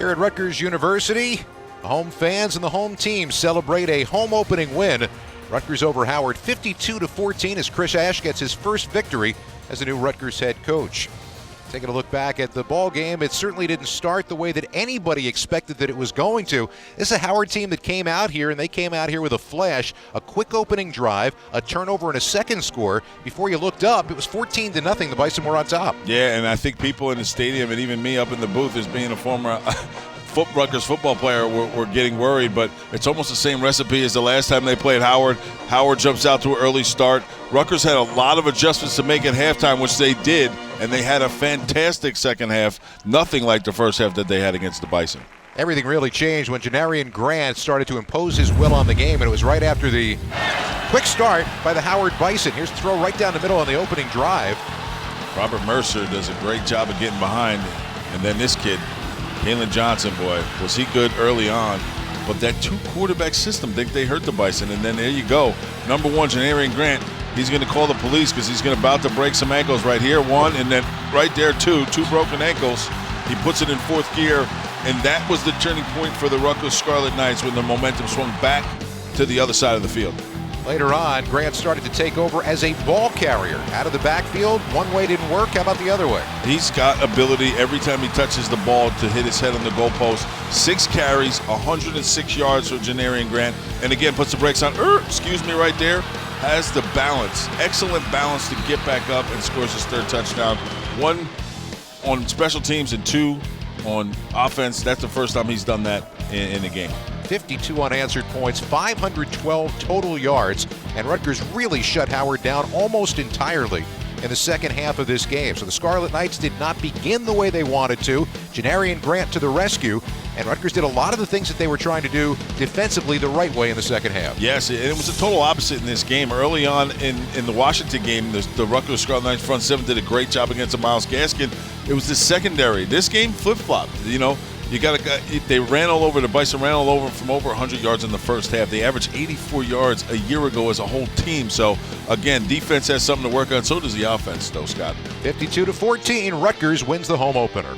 Here at Rutgers University, the home fans and the home team celebrate a home opening win. Rutgers over Howard 52-14 as Chris Ash gets his first victory as the new Rutgers head coach. Taking a look back at the ball game, it certainly didn't start the way that anybody expected that it was going to. This is a Howard team that came out here, and they came out here with a flash, a quick opening drive, a turnover, and a second score. Before you looked up, it was 14-0. The Bison were on top. Yeah, and I think people in the stadium and even me up in the booth as being a former Rutgers football player, we're getting worried, but it's almost the same recipe as the last time they played Howard. Howard jumps out to an early start. Rutgers had a lot of adjustments to make at halftime, which they did, and they had a fantastic second half. Nothing like the first half that they had against the Bison. Everything really changed when Janarian Grant started to impose his will on the game, and it was right after the quick start by the Howard Bison. Here's the throw right down the middle on the opening drive. Robert Mercer does a great job of getting behind, and then this kid, Kalen Johnson, boy, was he good early on. But that two-quarterback system, think they hurt the Bison. And then there you go. Number one, Janarian Grant, he's going to call the police because he's about to break some ankles right here. One, and then right there, two broken ankles. He puts it in fourth gear, and that was the turning point for the Rutgers Scarlet Knights when the momentum swung back to the other side of the field. Later on, Grant started to take over as a ball carrier. Out of the backfield, one way didn't work. How about the other way? He's got ability every time he touches the ball to hit his head on the goalpost. 6 carries, 106 yards for Janarian Grant. And again, puts the brakes on, right there. Has the balance, excellent balance to get back up and scores his third touchdown. 1 on special teams and 2 on offense. That's the first time he's done that in the game. 52 unanswered points, 512 total yards, and Rutgers really shut Howard down almost entirely in the second half of this game. So the Scarlet Knights did not begin the way they wanted to. Janarian Grant to the rescue, and Rutgers did a lot of the things that they were trying to do defensively the right way in the second half. Yes, and it was a total opposite in this game. Early on in the Washington game, the Rutgers Scarlet Knights front seven did a great job against Miles Gaskin. It was the secondary. This game flip-flopped, They ran all over. The Bison ran all over from over 100 yards in the first half. They averaged 84 yards a year ago as a whole team. So, again, defense has something to work on. So does the offense, though, Scott. 52-14, Rutgers wins the home opener.